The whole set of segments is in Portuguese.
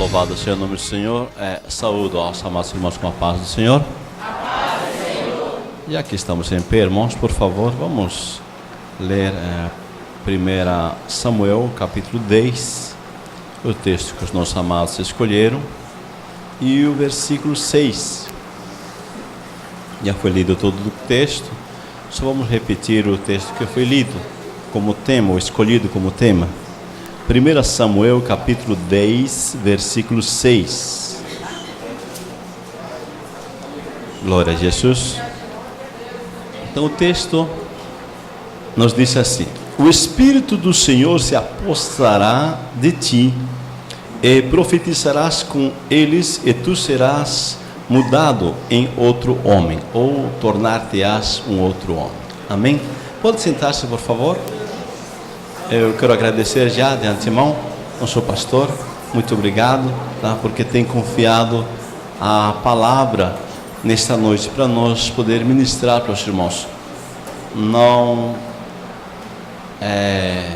Louvado seja o nome do Senhor. Saúdo aos amados irmãos com a paz do Senhor. A paz do Senhor. E aqui estamos em pé, irmãos, por favor, vamos ler 1 Samuel, capítulo 10, o texto que os nossos amados escolheram, e o versículo 6. Já foi lido todo o texto, só vamos repetir o texto que foi lido como tema, ou escolhido como tema. 1 Samuel, capítulo 10, versículo 6. Glória a Jesus. Então o texto nos diz assim: o Espírito do Senhor se apossará de ti, e profetizarás com eles, e tu serás mudado em outro homem, ou tornar-te-ás um outro homem. Amém? Pode sentar-se, por favor. Eu quero agradecer já de antemão ao seu pastor, muito obrigado, tá? Porque tem confiado a palavra nesta noite para nós poder ministrar para os irmãos. Não é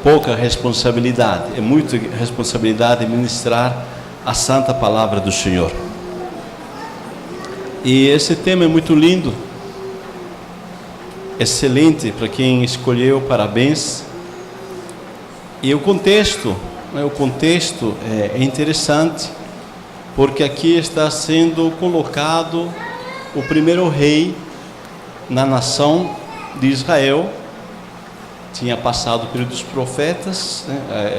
pouca responsabilidade, é muita responsabilidade ministrar a santa palavra do Senhor. E esse tema é muito lindo, excelente para quem escolheu, parabéns. E o contexto é interessante, porque aqui está sendo colocado o primeiro rei na nação de Israel. Tinha passado o período dos profetas,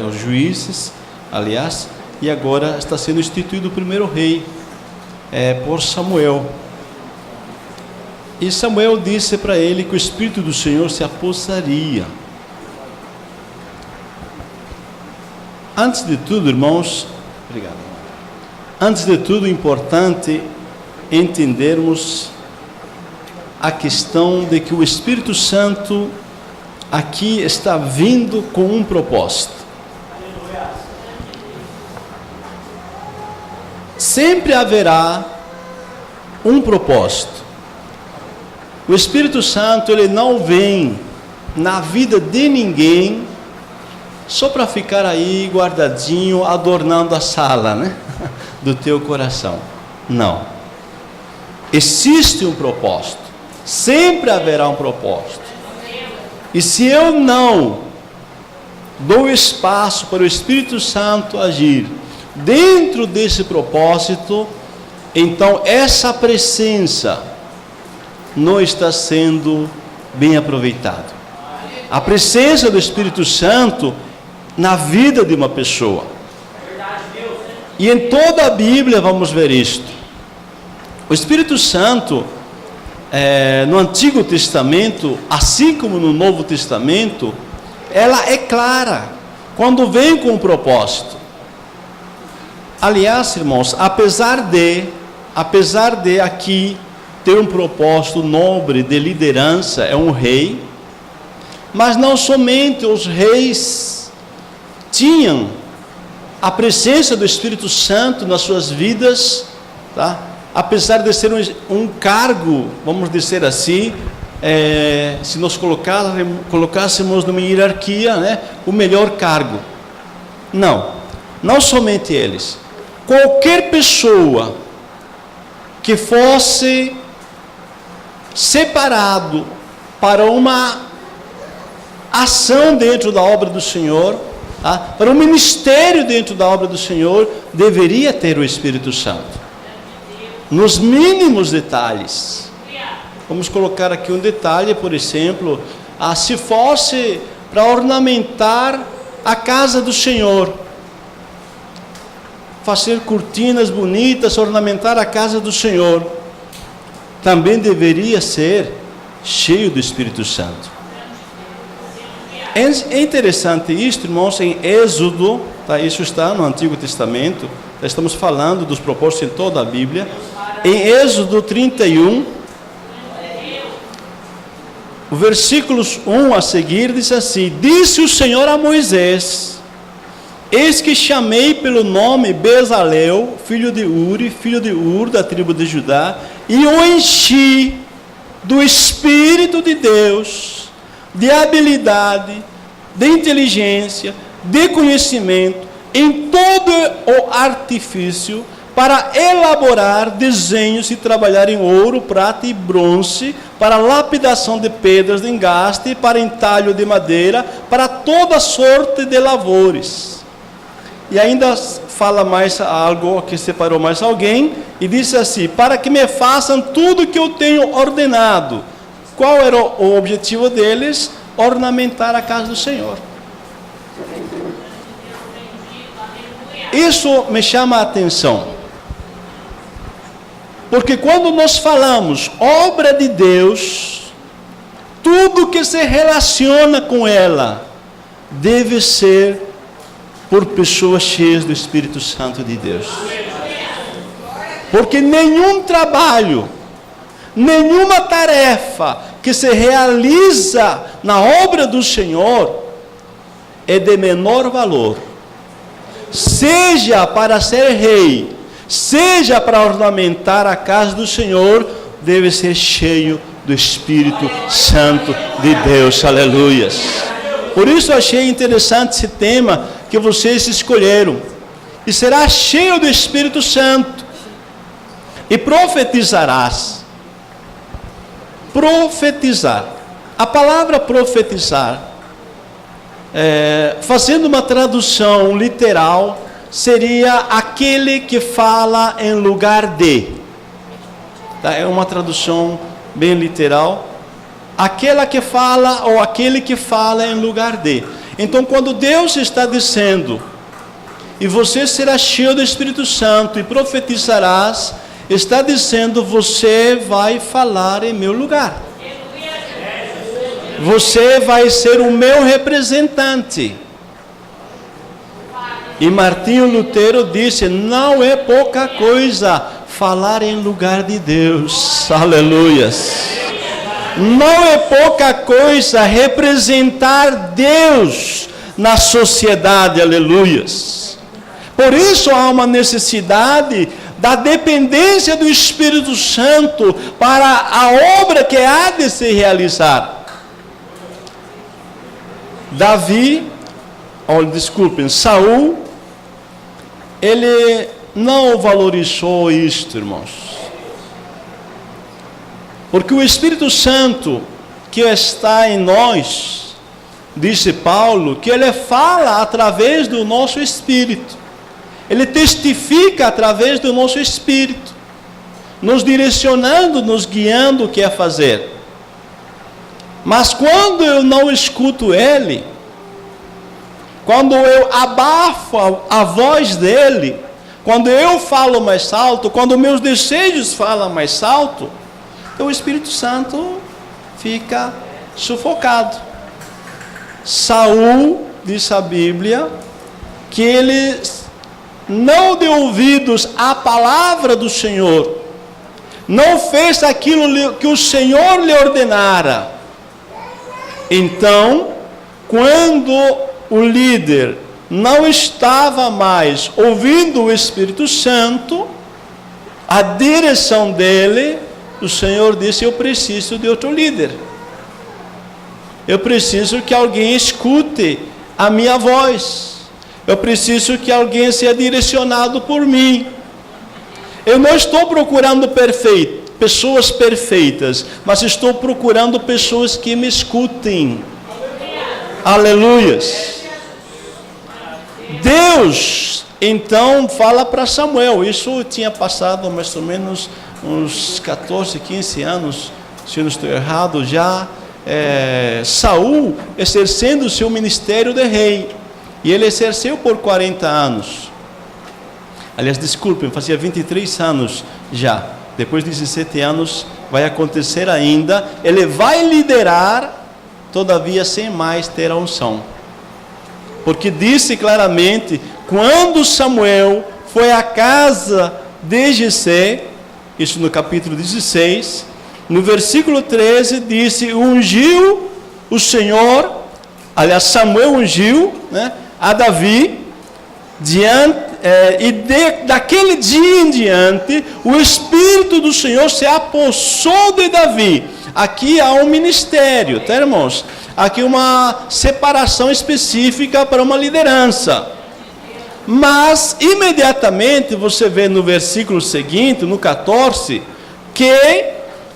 os juízes, aliás, e agora está sendo instituído o primeiro rei, por Samuel. E Samuel disse para ele que o Espírito do Senhor se apossaria. Antes de tudo, irmãos, obrigado. Antes de tudo, é importante entendermos a questão de que o Espírito Santo aqui está vindo com um propósito. Sempre haverá um propósito. O Espírito Santo, ele não vem na vida de ninguém só para ficar aí guardadinho, adornando a sala, né, do teu coração. Não. Existe um propósito. Sempre haverá um propósito. E se eu não dou espaço para o Espírito Santo agir dentro desse propósito, então essa presença não está sendo bem aproveitada. A presença do Espírito Santo na vida de uma pessoa. E em toda a Bíblia vamos ver isto. O Espírito Santo, no Antigo Testamento, assim como no Novo Testamento, ela é clara quando vem com um propósito. Aliás, irmãos, apesar de aqui ter um propósito nobre de liderança, é um rei, mas não somente os reis tinham a presença do Espírito Santo nas suas vidas, tá? Apesar de ser um cargo, vamos dizer assim, se nós colocássemos numa hierarquia, né, o melhor cargo. Não somente eles. Qualquer pessoa que fosse separado para uma ação dentro da obra do Senhor, tá? Para um ministério dentro da obra do Senhor, deveria ter o Espírito Santo. Nos mínimos detalhes. Vamos colocar aqui um detalhe, por exemplo, se fosse para ornamentar a casa do Senhor, fazer cortinas bonitas, ornamentar a casa do Senhor, também deveria ser cheio do Espírito Santo. É interessante isto, irmãos, em Êxodo, tá? Isso está no Antigo Testamento, estamos falando dos propósitos em toda a Bíblia. Em Êxodo 31, o versículos 1 a seguir diz assim: disse o Senhor a Moisés: eis que chamei pelo nome Bezalel, filho de Uri, filho de Ur, da tribo de Judá, e o enchi do Espírito de Deus, de habilidade, de inteligência, de conhecimento, em todo o artifício para elaborar desenhos e trabalhar em ouro, prata e bronze, para lapidação de pedras de engaste, para entalho de madeira, para toda sorte de lavores. E ainda fala mais algo, que separou mais alguém, e disse assim: para que me façam tudo que eu tenho ordenado. Qual era o objetivo deles? Ornamentar a casa do Senhor. Isso me chama a atenção. Porque quando nós falamos obra de Deus, tudo que se relaciona com ela deve ser por pessoas cheias do Espírito Santo de Deus. Porque nenhum trabalho, nenhuma tarefa que se realiza na obra do Senhor é de menor valor. Seja para ser rei, seja para ornamentar a casa do Senhor, deve ser cheio do Espírito Santo de Deus. Aleluias. Por isso achei interessante esse tema que vocês escolheram. E será cheio do Espírito Santo. E profetizarás. Profetizar. A palavra profetizar, fazendo uma tradução literal, seria aquele que fala em lugar de. Tá? É uma tradução bem literal. Aquela que fala ou aquele que fala em lugar de. Então, quando Deus está dizendo, e você será cheio do Espírito Santo e profetizarás, está dizendo, você vai falar em meu lugar. Você vai ser o meu representante. E Martinho Lutero disse, não é pouca coisa falar em lugar de Deus. Aleluias. Não é pouca coisa representar Deus na sociedade. Aleluias. Por isso há uma necessidade da dependência do Espírito Santo para a obra que há de se realizar. Saul, ele não valorizou isto, irmãos. Porque o Espírito Santo que está em nós, disse Paulo, que ele fala através do nosso espírito. Ele testifica através do nosso espírito, nos direcionando, nos guiando o que é fazer. Mas quando eu não escuto ele, quando eu abafo a voz dele, quando eu falo mais alto, quando meus desejos falam mais alto, então o Espírito Santo fica sufocado. Saul, diz a Bíblia, que ele não deu ouvidos à palavra do Senhor, não fez aquilo que o Senhor lhe ordenara. Então, quando o líder não estava mais ouvindo o Espírito Santo, a direção dele, o Senhor disse, eu preciso de outro líder. Eu preciso que alguém escute a minha voz. Eu preciso que alguém seja direcionado por mim. Eu não estou procurando pessoas perfeitas, mas estou procurando pessoas que me escutem. Aleluias. Deus, então, fala para Samuel. Isso tinha passado mais ou menos uns 14, 15 anos, se não estou errado, já Saul exercendo o seu ministério de rei. E ele exerceu por 40 anos. Aliás, desculpem, fazia 23 anos já. Depois de 17 anos vai acontecer ainda. Ele vai liderar, todavia sem mais ter a unção. Porque disse claramente, quando Samuel foi à casa de Jessé, isso no capítulo 16, no versículo 13, disse, ungiu o Senhor, aliás, Samuel ungiu, a Davi, daquele dia em diante, o Espírito do Senhor se apossou de Davi. Aqui há um ministério, tá, irmãos? Aqui uma separação específica para uma liderança. Mas imediatamente você vê no versículo seguinte, no 14, que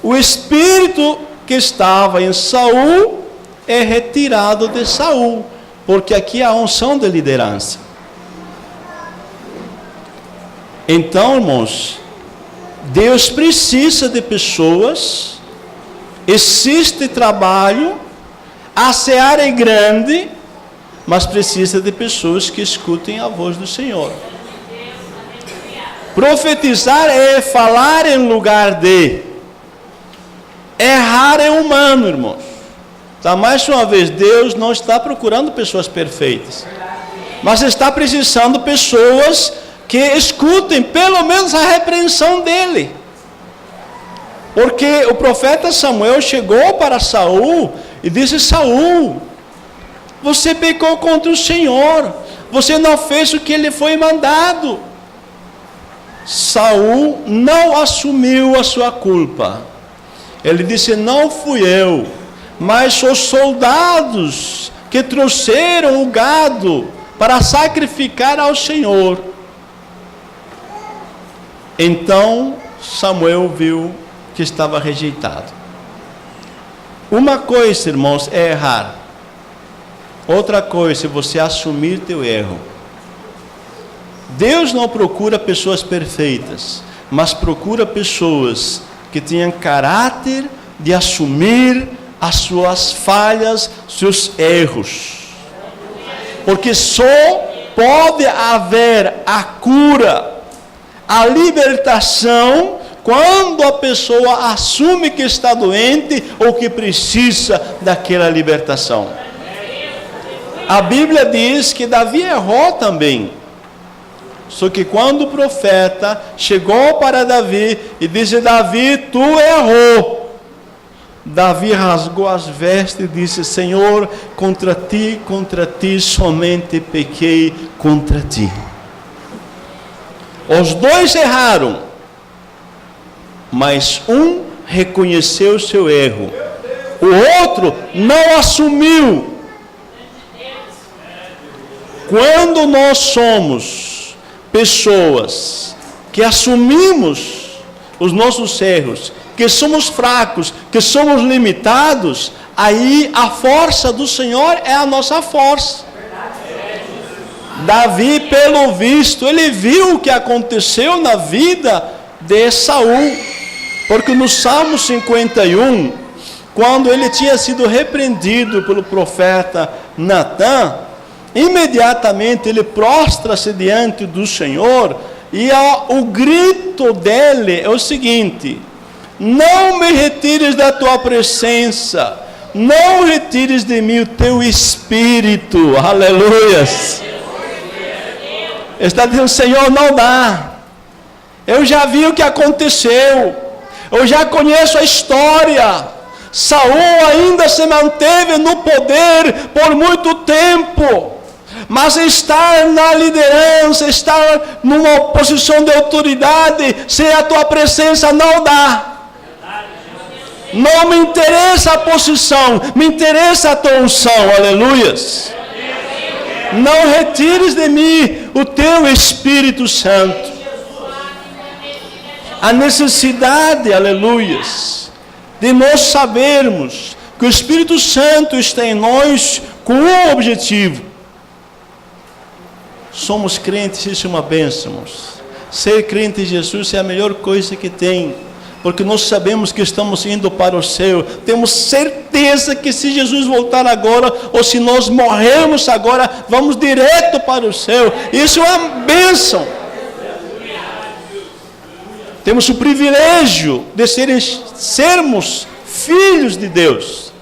o espírito que estava em Saul é retirado de Saul, porque aqui há unção de liderança. Então, irmãos, Deus precisa de pessoas, existe trabalho, a seara é grande, mas precisa de pessoas que escutem a voz do Senhor. Profetizar é falar em lugar de. Errar é humano, irmãos. Então, mais uma vez, Deus não está procurando pessoas perfeitas, mas está precisando de pessoas que escutem pelo menos a repreensão dele. Porque o profeta Samuel chegou para Saul e disse: Saul, você pecou contra o Senhor, você não fez o que ele foi mandado. Saul não assumiu a sua culpa. Ele disse: não fui eu, mas os soldados que trouxeram o gado para sacrificar ao Senhor. Então Samuel viu que estava rejeitado. Uma coisa, irmãos, é errar. Outra coisa é você assumir teu erro. Deus não procura pessoas perfeitas, mas procura pessoas que tenham caráter de assumir as suas falhas, seus erros. Porque só pode haver a cura, a libertação, quando a pessoa assume que está doente ou que precisa daquela libertação. A Bíblia diz que Davi errou também. Só que quando o profeta chegou para Davi e disse: Davi, tu errou. Davi rasgou as vestes e disse: Senhor, contra ti somente pequei contra ti. Os dois erraram, mas um reconheceu o seu erro, o outro não assumiu. Quando nós somos pessoas que assumimos os nossos erros, que somos fracos, que somos limitados, aí a força do Senhor é a nossa força. Davi, pelo visto, ele viu o que aconteceu na vida de Saul, porque no Salmo 51, quando ele tinha sido repreendido pelo profeta Natã, imediatamente ele prostra-se diante do Senhor, e o grito dele é o seguinte: não me retires da tua presença, não retires de mim o teu espírito. Aleluias. Está dizendo: Senhor, não dá, eu já vi o que aconteceu, eu já conheço a história. Saul ainda se manteve no poder por muito tempo, mas estar na liderança, estar numa posição de autoridade, sem a tua presença, não dá. Não me interessa a posição, me interessa a tua unção. Aleluias. Não retires de mim o teu Espírito Santo. A necessidade, aleluias, de nós sabermos que o Espírito Santo está em nós com um objetivo. Somos crentes, isso é uma bênção. Ser crente em Jesus é a melhor coisa que tem, porque nós sabemos que estamos indo para o céu. Temos certeza que se Jesus voltar agora, ou se nós morrermos agora, vamos direto para o céu. Isso é uma bênção. Temos o privilégio de sermos filhos de Deus.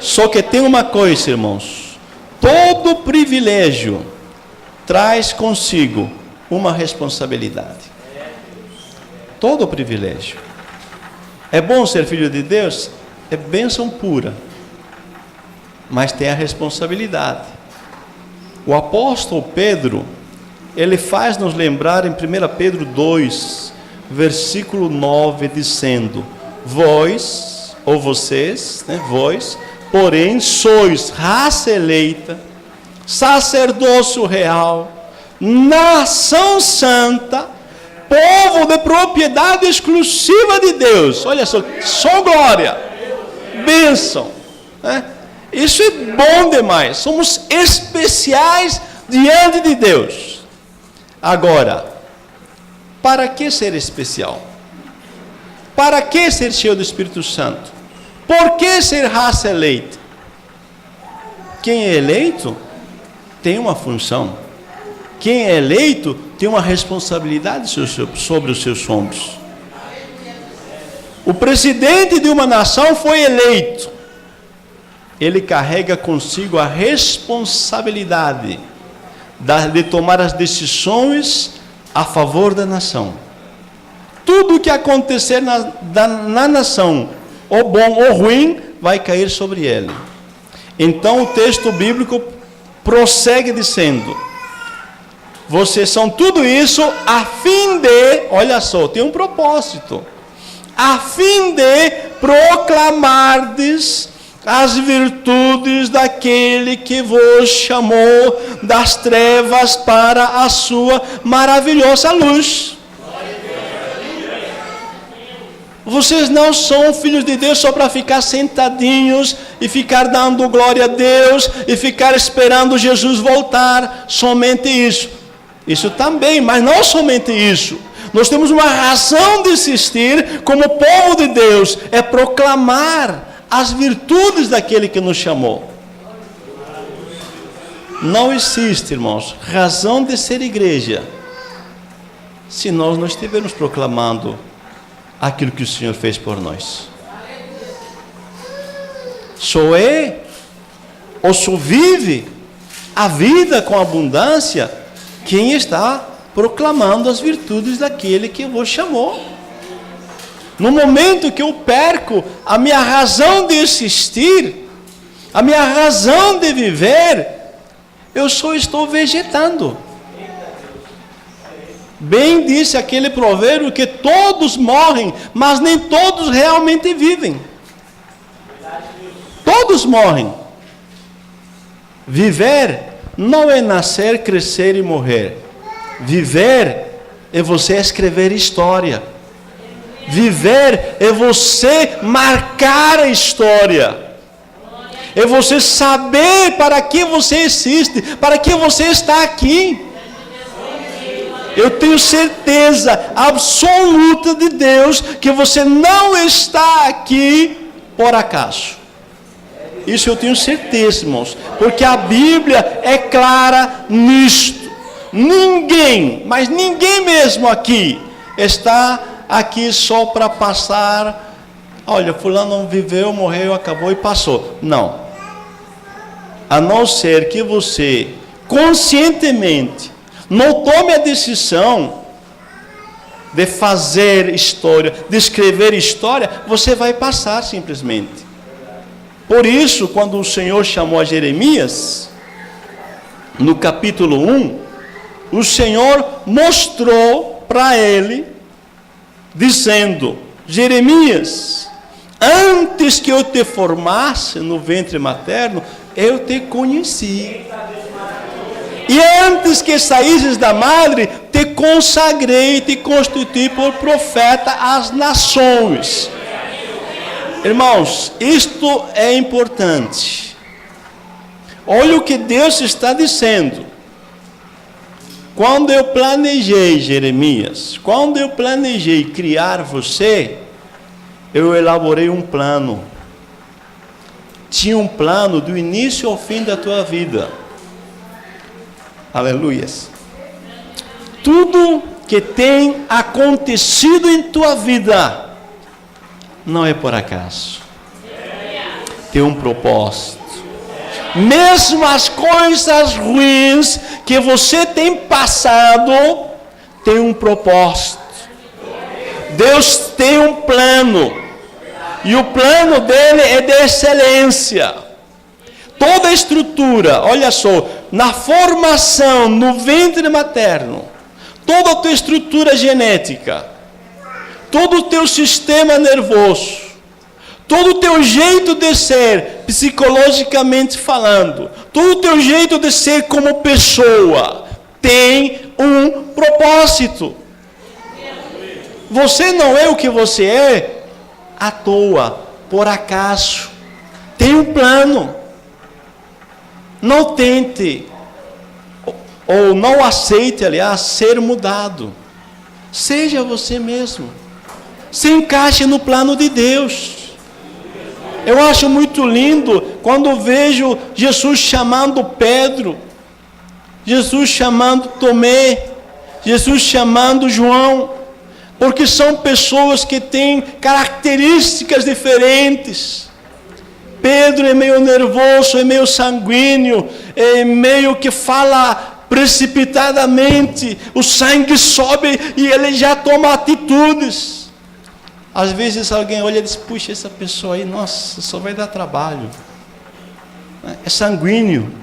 Só que tem uma coisa, irmãos: todo privilégio traz consigo uma responsabilidade. Todo privilégio. É bom ser filho de Deus? É bênção pura. Mas tem a responsabilidade. O apóstolo Pedro, ele faz nos lembrar em 1 Pedro 2, versículo 9, dizendo: vós, ou vocês, vós, porém, sois raça eleita, sacerdócio real, nação santa, povo de propriedade exclusiva de Deus. Olha só glória, bênção, né? Isso é bom demais. Somos especiais diante de Deus. Agora, para que ser especial? Para que ser cheio do Espírito Santo? Por que ser raça eleita? Quem é eleito tem uma função. Quem é eleito tem uma responsabilidade sobre os seus ombros. O presidente de uma nação foi eleito. Ele carrega consigo a responsabilidade de tomar as decisões a favor da nação. Tudo o que acontecer na nação, ou bom ou ruim, vai cair sobre ele. Então o texto bíblico prossegue dizendo: vocês são tudo isso a fim de, olha só, tem um propósito, a fim de proclamardes as virtudes daquele que vos chamou das trevas para a sua maravilhosa luz. Vocês não são filhos de Deus só para ficar sentadinhos e ficar dando glória a Deus e ficar esperando Jesus voltar, somente isso. Isso também, mas não somente isso. Nós temos uma razão de existir como povo de Deus, é proclamar as virtudes daquele que nos chamou. Não existe, irmãos, razão de ser igreja se nós não estivermos proclamando aquilo que o Senhor fez por nós. Só é ou só vive a vida com abundância quem está proclamando as virtudes daquele que vos chamou. No momento que eu perco a minha razão de existir, a minha razão de viver, eu só estou vegetando. Bem disse aquele provérbio que todos morrem, mas nem todos realmente vivem. Todos morrem. Viver não é nascer, crescer e morrer. Viver é você escrever história. Viver é você marcar a história. É você saber para que você existe, para que você está aqui. Eu tenho certeza absoluta de Deus que você não está aqui por acaso. Isso eu tenho certeza, irmãos, porque a Bíblia é clara nisto. Ninguém, mas ninguém mesmo aqui está aqui só para passar. Olha, fulano viveu, morreu, acabou e passou. Não. A não ser que você conscientemente não tome a decisão de fazer história, de escrever história, você vai passar simplesmente. Por isso, quando o Senhor chamou a Jeremias, no capítulo 1, o Senhor mostrou para ele, dizendo: Jeremias, antes que eu te formasse no ventre materno, eu te conheci. E antes que saísses da madre, te consagrei, te constituí por profeta às nações. Irmãos, isto é importante. Olha o que Deus está dizendo. Quando eu planejei, Jeremias, quando eu planejei criar você, eu elaborei um plano. Tinha um plano do início ao fim da tua vida. Aleluias. Tudo que tem acontecido em tua vida não é por acaso. Tem um propósito. Mesmo as coisas ruins que você tem passado, tem um propósito. Deus tem um plano. E o plano dele é de excelência. Toda a estrutura, olha só, na formação, no ventre materno, toda a tua estrutura genética, todo o teu sistema nervoso, todo o teu jeito de ser, psicologicamente falando, todo o teu jeito de ser como pessoa, tem um propósito. Você não é o que você é à toa, por acaso. Tem um plano. Não tente, ou não aceite, aliás, ser mudado. Seja você mesmo. Se encaixe no plano de Deus. Eu acho muito lindo quando vejo Jesus chamando Pedro, Jesus chamando Tomé, Jesus chamando João, porque são pessoas que têm características diferentes. Pedro é meio nervoso, é meio sanguíneo, é meio que fala precipitadamente, o sangue sobe e ele já toma atitudes. Às vezes alguém olha e diz, puxa, essa pessoa aí, nossa, só vai dar trabalho. É sanguíneo.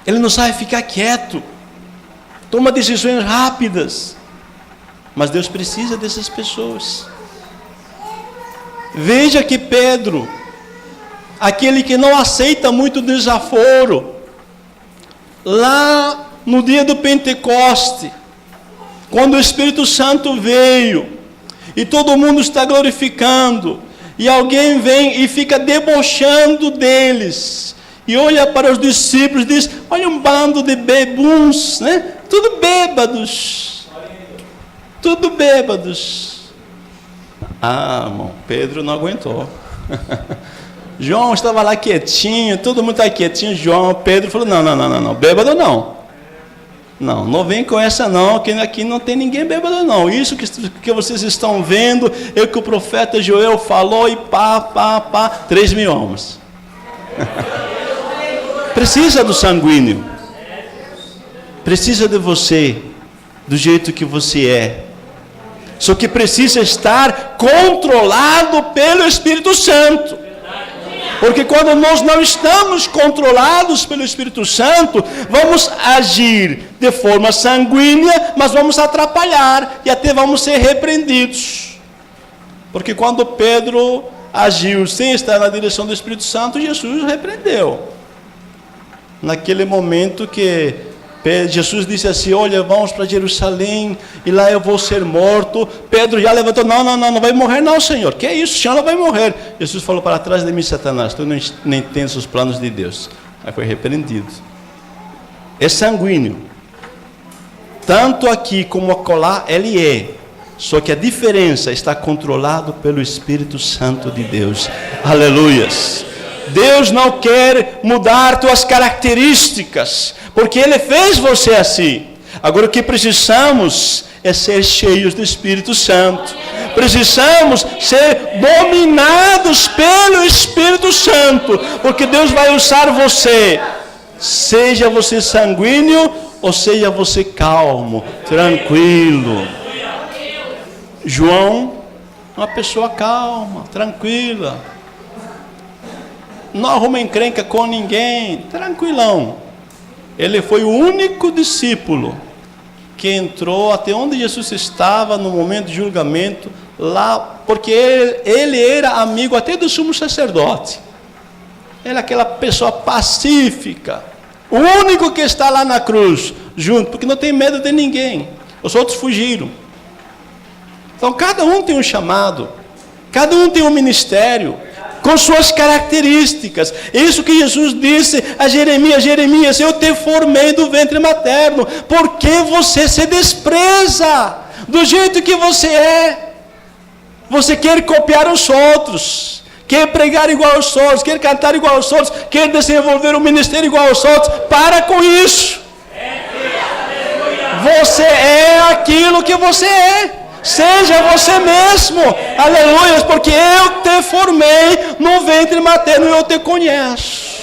Ele não sabe ficar quieto. Toma decisões rápidas. Mas Deus precisa dessas pessoas. Veja que Pedro, aquele que não aceita muito desaforo, lá no dia do Pentecoste, quando o Espírito Santo veio, e todo mundo está glorificando, e alguém vem e fica debochando deles, e olha para os discípulos e diz, olha um bando de bebuns, né? Tudo bêbados. Ah, irmão, Pedro não aguentou. João estava lá quietinho, todo mundo estava quietinho, Pedro falou, não, bêbado não. Não vem com essa não, que aqui não tem ninguém bêbado não. Isso que vocês estão vendo, é o que o profeta Joel falou e 3.000 almas. Precisa do sanguíneo. Precisa de você, do jeito que você é. Só que precisa estar controlado pelo Espírito Santo. Porque quando nós não estamos controlados pelo Espírito Santo, vamos agir de forma sanguínea, mas vamos atrapalhar e até vamos ser repreendidos. Porque quando Pedro agiu sem estar na direção do Espírito Santo, Jesus repreendeu. Naquele momento que Jesus disse assim, olha, vamos para Jerusalém, e lá eu vou ser morto. Pedro já levantou, não vai morrer não, Senhor. Que é isso, o Senhor não vai morrer. Jesus falou, para trás de mim, Satanás, tu não entendes os planos de Deus. Aí foi repreendido. É sanguíneo. Tanto aqui como acolá, ele é. Só que a diferença está controlado pelo Espírito Santo de Deus. Aleluias. Deus não quer mudar tuas características, porque Ele fez você assim. Agora o que precisamos é ser cheios do Espírito Santo. Precisamos ser dominados pelo Espírito Santo, porque Deus vai usar você. Seja você sanguíneo ou seja você calmo, tranquilo. João, uma pessoa calma, tranquila. Não arruma encrenca com ninguém, tranquilão. Ele foi o único discípulo que entrou até onde Jesus estava no momento de julgamento, lá, porque ele era amigo até do sumo sacerdote. Ele é aquela pessoa pacífica, o único que está lá na cruz, junto, porque não tem medo de ninguém. Os outros fugiram. Então cada um tem um chamado, cada um tem um ministério, com suas características. Isso que Jesus disse a Jeremias, eu te formei do ventre materno. Por que você se despreza do jeito que você é? Você quer copiar os outros, quer pregar igual aos outros, quer cantar igual aos outros, quer desenvolver um ministério igual aos outros. Para com isso. Você é aquilo que você é. Seja você mesmo, aleluia, porque eu te formei no ventre materno e eu te conheço,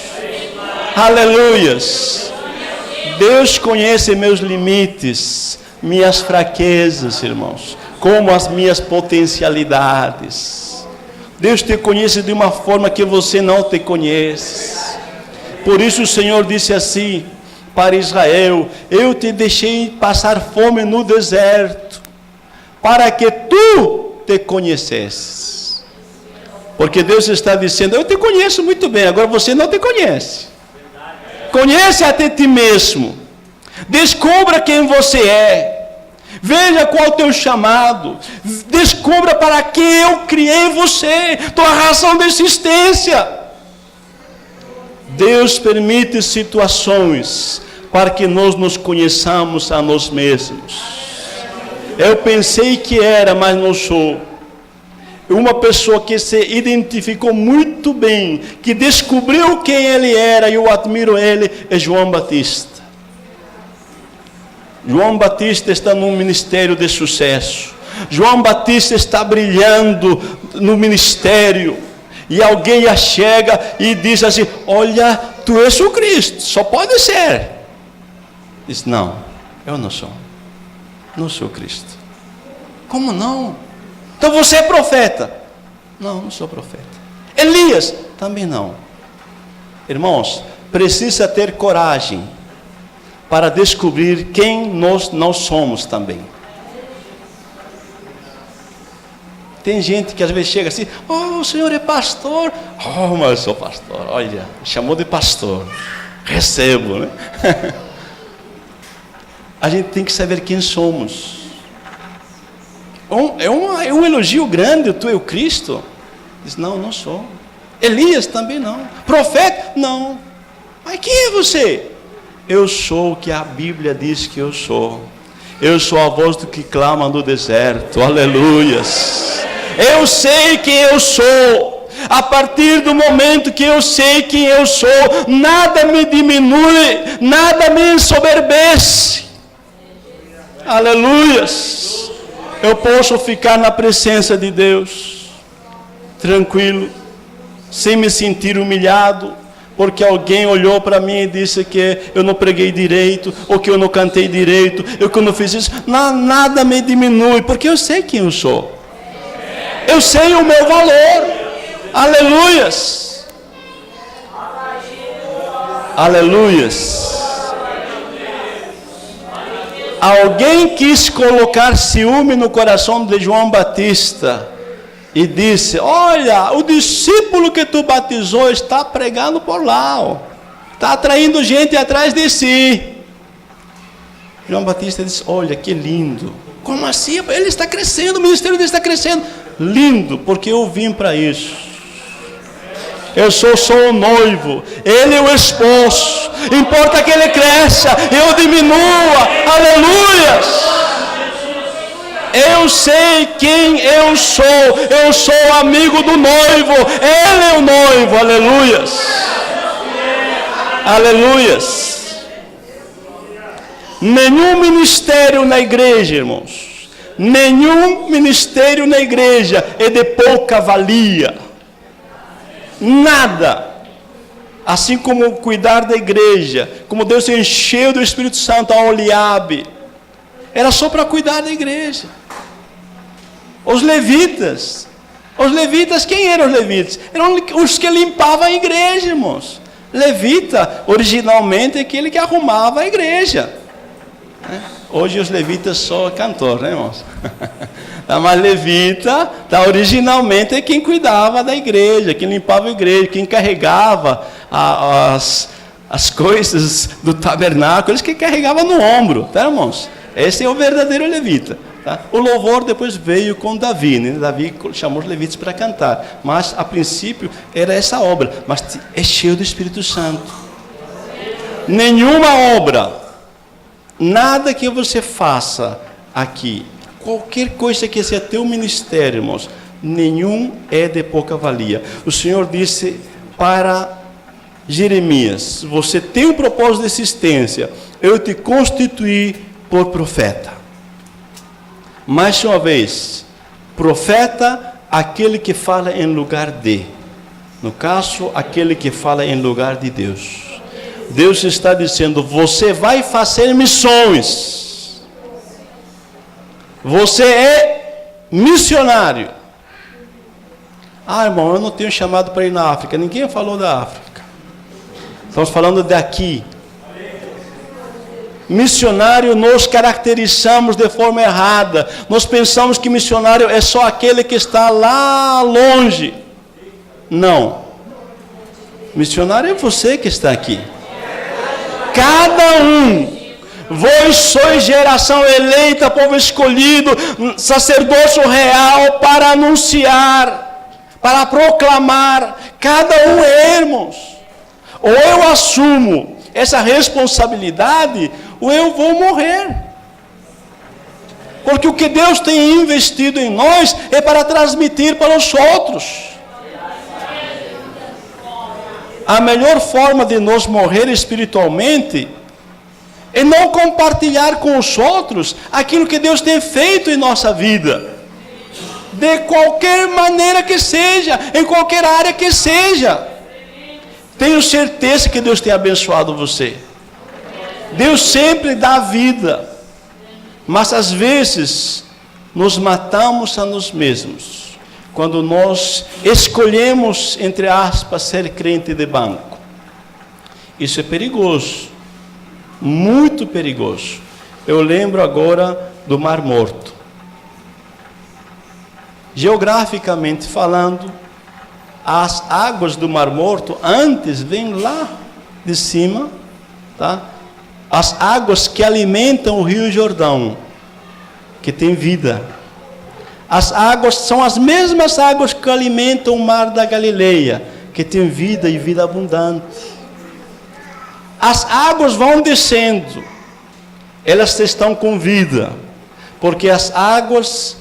aleluias. Deus conhece meus limites, minhas fraquezas, irmãos, como as minhas potencialidades. Deus te conhece de uma forma que você não te conhece. Por isso o Senhor disse assim para Israel, eu te deixei passar fome no deserto, para que tu te conhecesses. Porque Deus está dizendo, eu te conheço muito bem, agora você não te conhece. Conhece até ti mesmo. Descubra quem você é. Veja qual é o teu chamado. Descubra para que eu criei você. Tua razão de existência. Deus permite situações para que nós nos conheçamos a nós mesmos. Eu pensei que era, mas não sou. Uma pessoa que se identificou muito bem, que descobriu quem ele era, e eu admiro ele, é João Batista. João Batista está num ministério de sucesso. João Batista está brilhando no ministério. E alguém a chega e diz assim: olha, tu és o Cristo, só pode ser. Diz: não, eu não sou. Não sou Cristo. Como não? Então você é profeta? Não, não sou profeta. Elias? Também não. Irmãos, precisa ter coragem para descobrir quem nós não somos também. Tem gente que às vezes chega assim: oh, o senhor é pastor. Oh, mas eu sou pastor. Olha, chamou de pastor. Recebo, né? A gente tem que saber quem somos. É um elogio grande, tu é o Cristo? Diz: não, não sou. Elias também não. Profeta? Não. Mas quem é você? Eu sou o que a Bíblia diz que eu sou. Eu sou a voz do que clama no deserto. Aleluias. Eu sei quem eu sou. A partir do momento que eu sei quem eu sou, nada me diminui, nada me ensoberbece. Aleluias. Eu posso ficar na presença de Deus, tranquilo, sem me sentir humilhado, porque alguém olhou para mim e disse que eu não preguei direito, ou que eu não cantei direito, ou que eu não fiz isso. Nada me diminui, porque eu sei quem eu sou. Eu sei o meu valor. Aleluias. Aleluias. Alguém quis colocar ciúme no coração de João Batista e disse: olha, o discípulo que tu batizou está pregando por lá, está atraindo gente atrás de si. João Batista disse: olha, que lindo. Como assim? Ele está crescendo, o ministério dele está crescendo. Lindo, porque eu vim para isso. Eu sou só o noivo, ele é o esposo. Importa que ele cresça, eu diminua. Aleluias. Eu sei quem eu sou amigo do noivo, ele é o noivo. Aleluias. Aleluias. Nenhum ministério na igreja, irmãos, nenhum ministério na igreja é de pouca valia. Nada. Assim como cuidar da igreja, como Deus se encheu do Espírito Santo a Oliabe, era só para cuidar da igreja. Os levitas, quem eram os levitas? Eram os que limpavam a igreja, irmãos. Levita, originalmente, é aquele que arrumava a igreja. Hoje os levitas só cantor, né, irmãos? Mas levita, originalmente é quem cuidava da igreja, quem limpava a igreja, quem carregava as coisas do tabernáculo, eles que carregavam no ombro, tá, irmãos? Esse é o verdadeiro levita. Tá? O louvor depois veio com Davi, né? Davi chamou os levitas para cantar, mas a princípio era essa obra, mas é cheio do Espírito Santo. Nenhuma obra, nada que você faça aqui, qualquer coisa que seja teu ministério, irmãos, nenhum é de pouca valia. O Senhor disse para Jeremias: você tem um propósito de existência, eu te constituí por profeta. Mais uma vez, profeta, aquele que fala em lugar de, no caso, aquele que fala em lugar de Deus. Deus está dizendo: você vai fazer missões, você é missionário. Ah, irmão, eu não tenho chamado para ir na África. Ninguém falou da África, estamos falando daqui. Missionário, nós caracterizamos de forma errada. Nós pensamos que missionário é só aquele que está lá longe. Não. Missionário é você que está aqui. Cada um. Vós sois geração eleita, povo escolhido, sacerdócio real para anunciar, para proclamar. Cada um é, irmãos. Ou eu assumo essa responsabilidade, ou eu vou morrer. Porque o que Deus tem investido em nós é para transmitir para os outros. A melhor forma de nós morrer espiritualmente é não compartilhar com os outros aquilo que Deus tem feito em nossa vida. De qualquer maneira que seja, em qualquer área que seja. Tenho certeza que Deus tem abençoado você. Deus sempre dá vida. Mas às vezes, nos matamos a nós mesmos. Quando nós escolhemos, entre aspas, ser crente de banco. Isso é perigoso. Muito perigoso. Eu lembro agora do Mar Morto. Geograficamente falando, as águas do Mar Morto antes vêm lá de cima, tá? As águas que alimentam o Rio Jordão, que tem vida. As águas são as mesmas águas que alimentam o Mar da Galileia, que tem vida e vida abundante. As águas vão descendo, elas estão com vida, porque as águas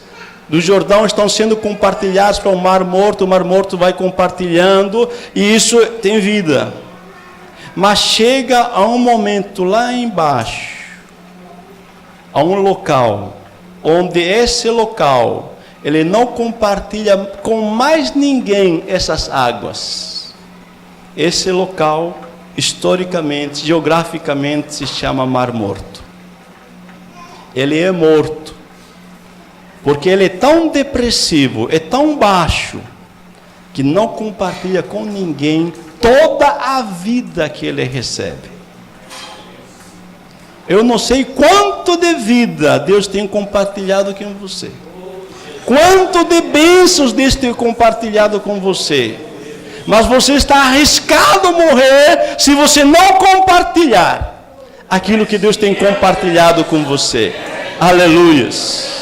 do Jordão estão sendo compartilhadas para o Mar Morto vai compartilhando, e isso tem vida. Mas chega a um momento lá embaixo, a um local, onde esse local, ele não compartilha com mais ninguém essas águas. Esse local, historicamente, geograficamente, se chama Mar Morto. Ele é morto, porque ele é tão depressivo, é tão baixo, que não compartilha com ninguém toda a vida que ele recebe. Eu não sei quanto de vida Deus tem compartilhado com você, quanto de bênçãos Deus tem compartilhado com você, mas você está arriscado morrer se você não compartilhar aquilo que Deus tem compartilhado com você. Aleluias.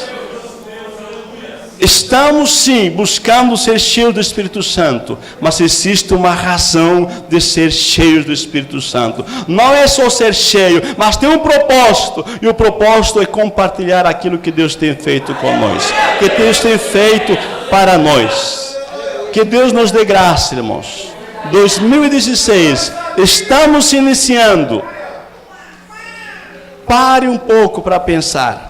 Estamos sim buscando ser cheios do Espírito Santo, mas existe uma razão de ser cheios do Espírito Santo. Não é só ser cheio, mas tem um propósito, e o propósito é compartilhar aquilo que Deus tem feito com nós, que Deus tem feito para nós. Que Deus nos dê graça, irmãos. 2016, estamos iniciando. Pare um pouco para pensar.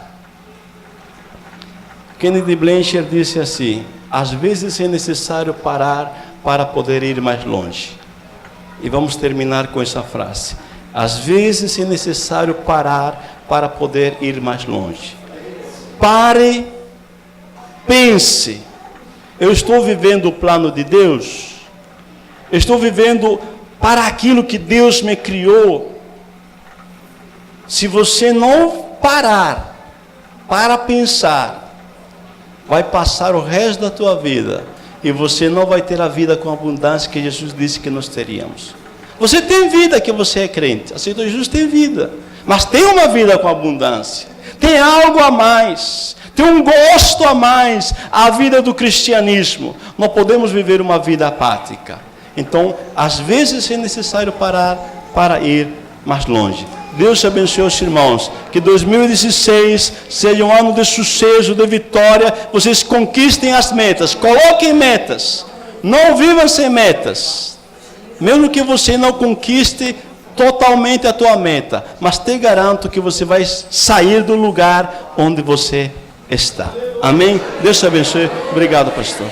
Kennedy Blanchard disse assim: às vezes é necessário parar para poder ir mais longe. E vamos terminar com essa frase. Às vezes é necessário parar para poder ir mais longe. Pare, pense. Eu estou vivendo o plano de Deus? Estou vivendo para aquilo que Deus me criou? Se você não parar para pensar, vai passar o resto da tua vida e você não vai ter a vida com abundância que Jesus disse que nós teríamos. Você tem vida, que você é crente, aceitou Jesus, tem vida, mas tem uma vida com abundância, tem algo a mais, tem um gosto a mais, a vida do cristianismo. Não podemos viver uma vida apática. Então, às vezes é necessário parar para ir mais longe. Deus te abençoe, os irmãos. Que 2016 seja um ano de sucesso, de vitória. Vocês conquistem as metas. Coloquem metas. Não vivam sem metas. Mesmo que você não conquiste totalmente a tua meta, mas te garanto que você vai sair do lugar onde você está. Amém? Deus te abençoe. Obrigado, pastor.